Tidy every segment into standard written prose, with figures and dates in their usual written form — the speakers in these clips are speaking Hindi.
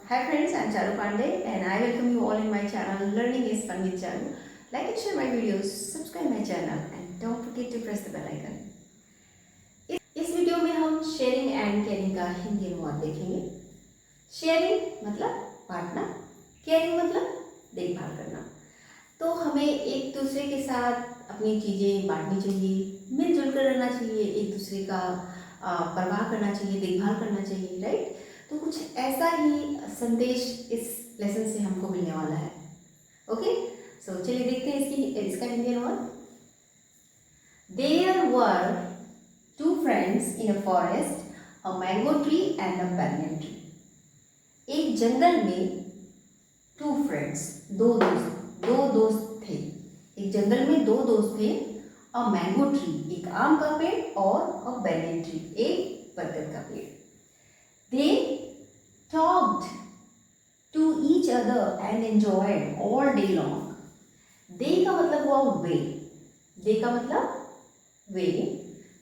Hi friends, I'm Charu Pandey and I welcome you all in my channel Learning is Fun with Charu. Like and share my videos, subscribe my channel and don't forget to press the bell icon. इस वीडियो में हम शेयरिंग एंड केयरिंग का हिंदी अनुवाद देखेंगे। शेयरिंग मतलब बांटना, केयरिंग मतलब देखभाल करना। तो हमें एक दूसरे के साथ अपनी चीज़ें बांटनी चाहिए, मिलजुल कर रहना चाहिए, एक दूसरे का परवाह करना चाहिए, देखभाल करना चाहिए, राइट। तो कुछ ऐसा ही संदेश इस लेसन से हमको मिलने वाला है। ओके, सो चलिए देखते हैं इसका हिंदी अनुवाद। There were two friends in a forest, a mango tree and a banyan tree. एक जंगल में two friends, दो दोस्त थे। एक जंगल में दो दोस्त थे। A mango tree, एक आम का पेड़, और a banyan tree, एक बरगद का पेड़। They talked to each other and enjoyed all day long. They का मतलब हुआ वे, they का मतलब वे,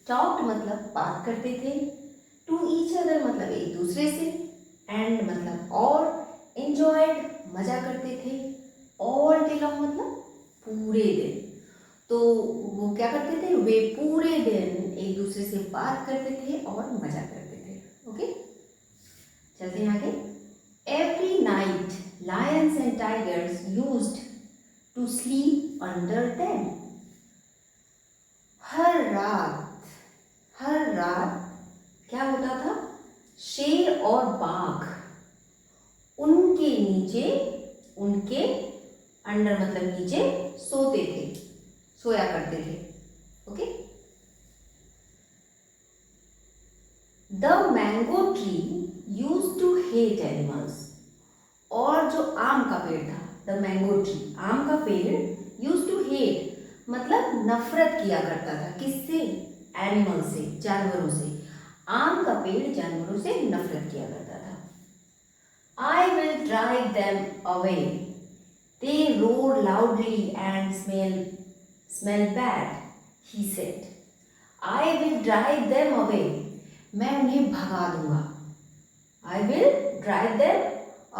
talked मतलब बात करते थे, to each other मतलब एक दूसरे से, and मतलब और, enjoyed मजा करते थे, all day long मतलब पूरे दिन। तो वो क्या करते थे, वे पूरे दिन एक दूसरे से बात करते थे और मजा करते थे। ओके, चलते हैं आगे। Every night lions and tigers used to sleep under them. हर रात क्या होता था, शेर और बाघ उनके नीचे, उनके अंडर मतलब नीचे सोते थे, सोया करते थे। Okay, the mango tree used to hate animals. और जो आम का पेड़ था, द मैंगो ट्री, आम का पेड़, यूज्ड टू हेट मतलब नफरत किया करता था, किससे, एनिमल से, जानवरों से। आम का पेड़ जानवरों से नफरत किया करता था। I will drive them away. They roar loudly and smell bad, he said. I will drive them away. मैं उन्हें भगा दूंगा। I will drive them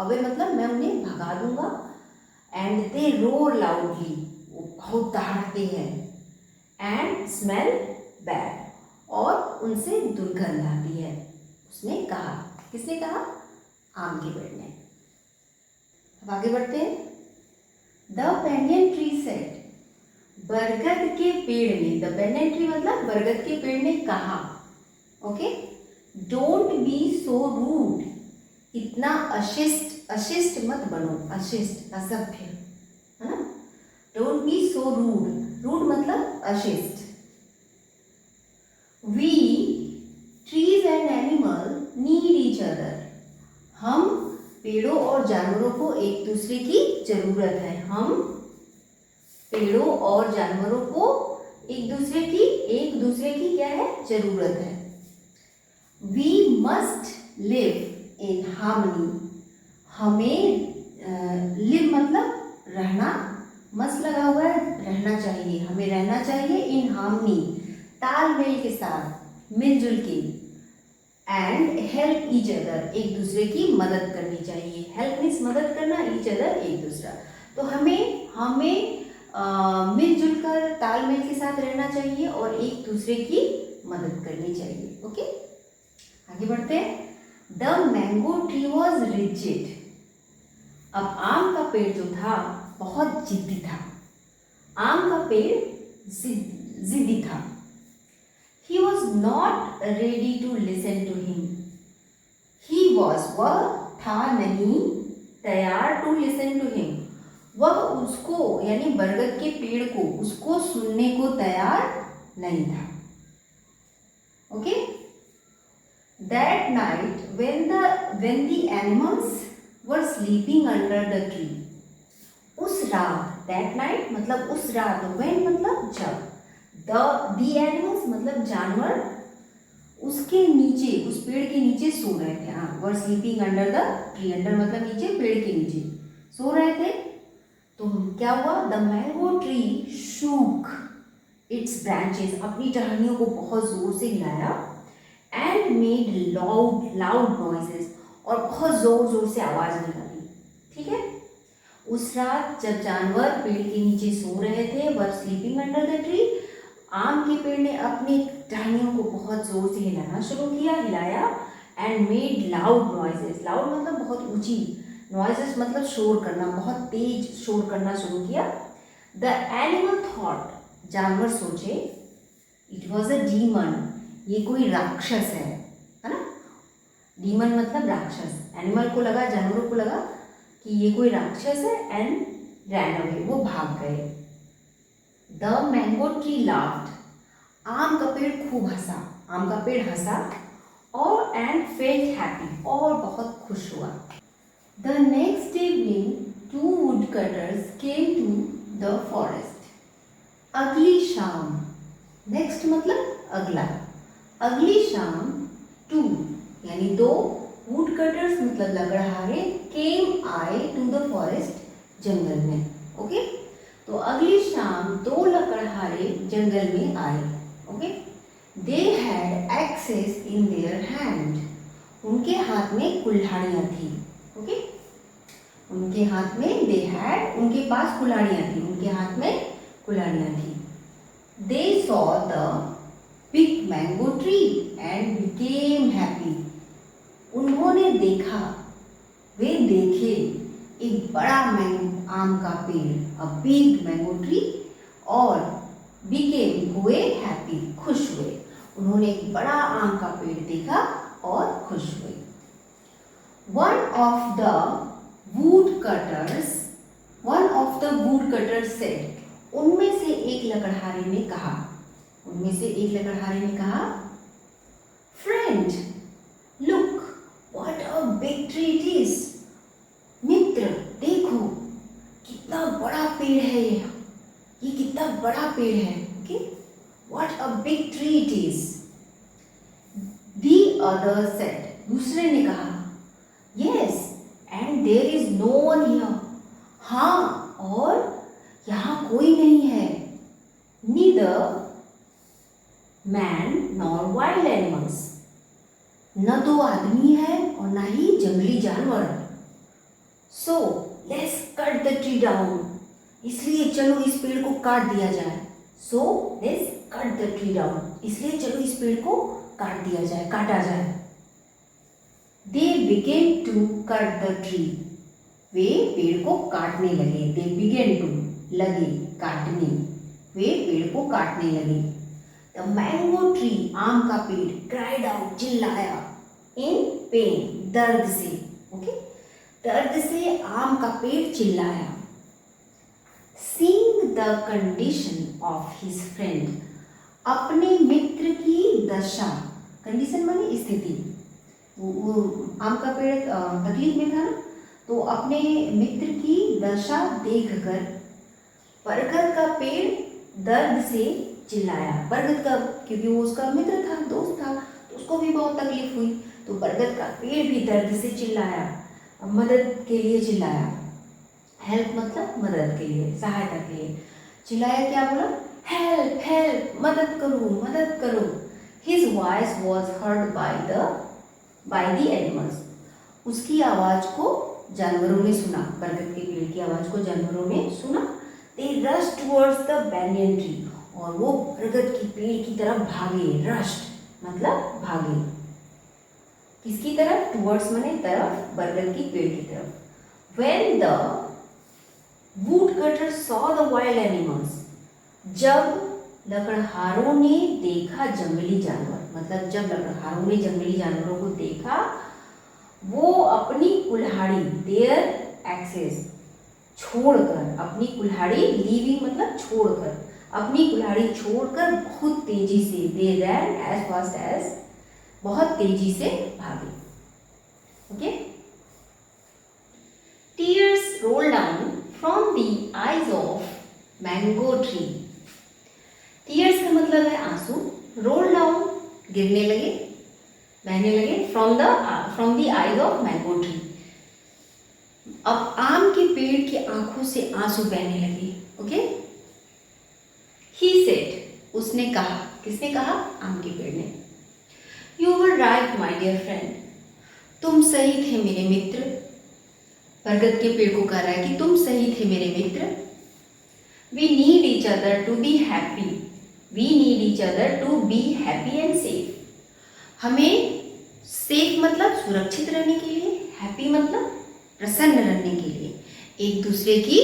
away मतलब मैं उन्हें भगा दूंगा। And they roar loudly, वो बहुत दहाड़ते हैं। And smell bad, और उनसे दुर्गंध आती है। उसने कहा, किसने कहा, आम के पेड़ ने। अब आगे बढ़ते हैं। द banyan tree said, बरगद के पेड़ ने, द banyan tree मतलब बरगद के पेड़ ने कहा, okay, don't be so rude, इतना अशिष्ट मत बनो, अशिष्ट असभ्य, है ना। डोंट बी सो रूड मतलब अशिष्ट। We trees and animal need each other, हम पेड़ों और जानवरों को एक दूसरे की जरूरत है। हम पेड़ों और जानवरों को एक दूसरे की क्या है, जरूरत है। We must live in harmony, हमें लिव मतलब रहना, मस्त लगा हुआ है, रहना चाहिए, हमें रहना चाहिए इन हार्मनी, तालमेल के साथ, मिलजुल के। एंड हेल्प ईच अदर, एक दूसरे की मदद करनी चाहिए। हेल्प मीन्स मदद करना, ईच अदर एक दूसरा। तो हमें मिलजुल कर तालमेल के साथ रहना चाहिए और एक दूसरे की मदद करनी चाहिए। ओके, आगे बढ़ते हैं। The mango tree was rigid, अब आम का पेड़ जो था बहुत जिद्दी था, आम का पेड़ जिद्दी था। He was not ready to listen to him. वह था नहीं तैयार to listen to him, वह उसको यानी बरगद के पेड़ को, उसको सुनने को तैयार नहीं था। Okay, that night when the animals were sleeping under the tree, उस रात, that night मतलब उस रात, when मतलब जब, the animals मतलब जानवर उसके नीचे, उस पेड़ के नीचे सो रहे थे। हाँ, were sleeping under the tree, under मतलब नीचे, पेड़ के नीचे सो रहे थे। तो क्या हुआ, the mango tree shook its branches, अपनी टहनियों को बहुत जोर से हिलाया, and made loud noises, और बहुत जोर जोर से आवाज निकाली। ठीक है। उस रात जब जानवर पेड़ के नीचे सो रहे थे, were sleeping under the tree, आम के पेड़ ने अपनी टहनियों को बहुत जोर से हिलाना शुरू किया, हिलाया, and made loud noises. Loud मतलब बहुत ऊंची, नॉइजेस मतलब शोर करना, बहुत तेज शोर करना शुरू किया। द एनिमल थॉट, जानवर सोचे, इट वॉज अ डीमन, ये कोई राक्षस है ना। डीमन मतलब राक्षस। एनिमल को लगा, जानवरों को लगा कि ये कोई राक्षस है, एंड रैन अवे, वो भाग गए। द मैंगो ट्री लाफ्ड, आम का पेड़ खूब हंसा, आम का पेड़ हंसा, और एंड फेल्ट हैप्पी, और बहुत खुश हुआ। The next evening two woodcutters came to the forest. अगली शाम, नेक्स्ट मतलब अगला, अगली शाम टू यानी दो, वुड कटर्स मतलब लकड़हारे, केम आए टू द फॉरेस्ट जंगल में। ओके, तो अगली शाम दो लकड़हारे जंगल में आए। Okay, they had axes in their hand, उनके हाथ में कुल्हाड़ियाँ थी। ओके, उनके हाथ में, दे हैड, उनके पास कुल्हाड़ियाँ थी, उनके हाथ में कुल्हाड़ियाँ थी। They saw the big mango tree and became happy, उन्होंने देखा, वे देखे एक बड़ा मैंगो आम का पेड़, अ बिग मैंगो ट्री, और बिकेम हुए हैप्पी, खुश हुए। उन्होंने एक बड़ा आम का पेड़ देखा और खुश हुए। One of the wood cutters, one of the wood cutters said, उनमें से एक लकड़हारे ने कहा, उनमें से एक लकड़हारे ने कहा, friend look what a big tree it is, मित्र देखो कितना बड़ा पेड़ है ये कितना बड़ा पेड़ है। Okay, what a big tree it is. The other said, दूसरे ने कहा, yes and there is no one here, हाँ और यहाँ कोई नहीं है। Neither man nor wild animals, न तो आदमी है और न ही जंगली जानवर। So let's cut the tree down, इसलिए चलो इस पेड़ को काट दिया जाए। So let's cut the tree down, इसलिए चलो इस पेड़ को काट दिया जाए, काटा जाए। They began to cut the tree, वे पेड़ को काटने लगे। दे बिगेन टू, लगे, काटने, वे पेड़ को काटने लगे। द मैंगो ट्री, आम का पेड़, क्राइड आउट, चिल्लाया, इन पेन, दर्द से। ओके, दर्द से आम का पेड़ चिल्लाया। Seeing the condition of his friend, अपने मित्र की दशा, कंडीशन माने स्थिति, वो आम का पेड़ तकलीफ में था ना, तो अपने मित्र की दशा देखकर बरगद का पेड़ दर्द से चिल्लाया। बरगद का, क्योंकि वो उसका मित्र था, दोस्त था, तो उसको भी बहुत तकलीफ हुई, तो बरगद का पेड़ भी दर्द से चिल्लाया, मदद के लिए चिल्लाया। हेल्प मतलब मदद के लिए, सहायता के लिए चिल्लाया। क्या बोला? हेल्प हेल्प, मदद करो मदद करो। His voice was heard by the animals, उसकी आवाज को जानवरों ने सुना, बरगद के पेड़ की आवाज को जानवरों ने सुना। दे रश टुवर्ड्स द बैंयन ट्री, और वो बरगद की पेड़ की तरफ भागे। रश्ड मतलब भागे, किसकी तरफ? टुवर्ड्स माने तरफ, बरगद की पेड़ की तरफ। When the woodcutter saw the wild animals, जब लकड़हारों ने देखा जंगली जानवर, मतलब जब लकड़हारों ने जंगली जानवरों को देखा, वो अपनी कुल्हाड़ी, देयर एक्सेस, छोड़कर, अपनी कुल्हाड़ी, लीविंग मतलब छोड़कर, अपनी कुल्हाड़ी छोड़कर बहुत तेजी से, दे रैन एज फास्ट एज, बहुत तेजी से भागे। Okay, tears roll down from the eyes of mango tree. Tears का मतलब है आंसू, रोल डाउन गिरने लगे, बहने लगे, from the eyes of mango tree. अब आम के पेड़ की आंखों से आंसू बहने लगे। ओके, ही सेड, उसने कहा, किसने कहा? आम के पेड़ ने। You were right my dear friend, तुम सही थे मेरे मित्र। बरगद के पेड़ को कह रहा है कि तुम सही थे मेरे मित्र। We need each other to be happy. We need each other to be happy and safe. हमें सेफ मतलब सुरक्षित रहने के लिए, हैप्पी मतलब प्रसन्न रहने के लिए एक दूसरे की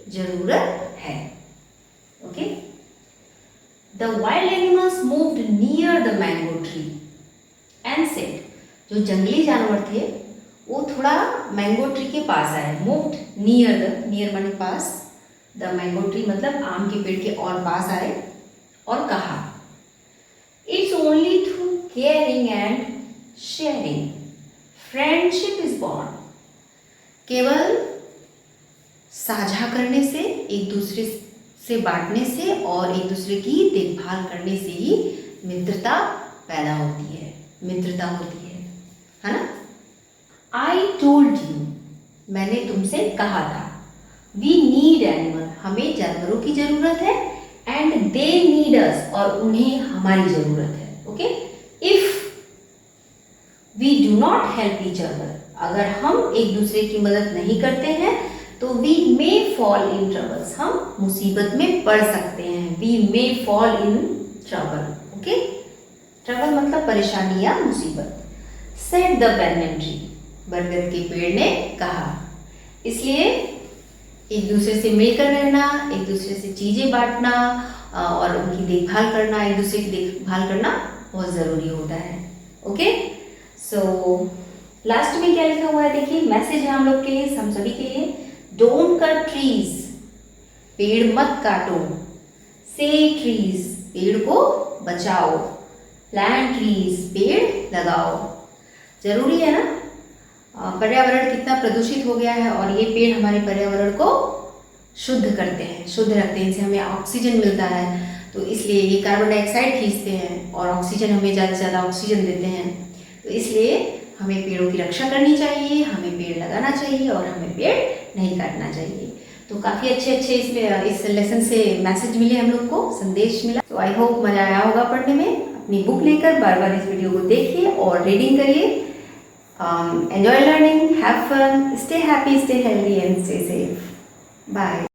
जरूरत है। Okay. The wild animals moved near the mango tree and said, जो जंगली जानवर थे वो थोड़ा मैंगो ट्री के पास आए। मूव्ड नियर, द नियर माने पास, द मैंगो ट्री मतलब आम के पेड़ के और पास आए और कहा, it's only through caring and sharing friendship is born. केवल साझा करने से, एक दूसरे से बांटने से और एक दूसरे की देखभाल करने से ही मित्रता पैदा होती है, मित्रता होती है ना। आई टोल्ड यू, मैंने तुमसे कहा था। वी नीड एनिमल, हमें जानवरों की जरूरत है। एंड दे नीड अस, और उन्हें हमारी जरूरत है। Okay. If we do not help each other, अगर हम एक दूसरे की मदद नहीं करते हैं तो we may fall in troubles, हम मुसीबत में पड़ सकते हैं। We may fall in trouble. Okay. Trouble मतलब परेशानी या मुसीबत। सेड द banyan tree, बरगद के पेड़ ने कहा। इसलिए एक दूसरे से मिलकर रहना, एक दूसरे से चीजें बांटना और उनकी देखभाल करना, एक दूसरे की देखभाल करना बहुत जरूरी होता है। ओके। सो लास्ट में क्या लिखा हुआ है देखिए, मैसेज है हम लोग के लिए, हम सभी के लिए। डोंट कट ट्रीज, पेड़ मत काटो। सेव ट्रीज, पेड़ को बचाओ। प्लांट ट्रीज, पेड़ लगाओ। जरूरी है ना। पर्यावरण कितना प्रदूषित हो गया है और ये पेड़ हमारे पर्यावरण को शुद्ध करते हैं, शुद्ध रखते हैं, इनसे हमें ऑक्सीजन मिलता है। तो इसलिए ये कार्बन डाइऑक्साइड खींचते हैं और ऑक्सीजन हमें ज़्यादा से ज़्यादा ऑक्सीजन देते हैं। तो इसलिए हमें पेड़ों की रक्षा करनी चाहिए, हमें पेड़ लगाना चाहिए और हमें पेड़ नहीं काटना चाहिए। तो काफ़ी अच्छे इसमें इस लेसन से मैसेज मिले हम लोग को, संदेश मिला। तो आई होप मज़ा आया होगा पढ़ने में। अपनी बुक लेकर बार बार इस वीडियो को देखिए और रीडिंग करिए। Enjoy learning, have fun, stay happy, stay healthy and stay safe. Bye.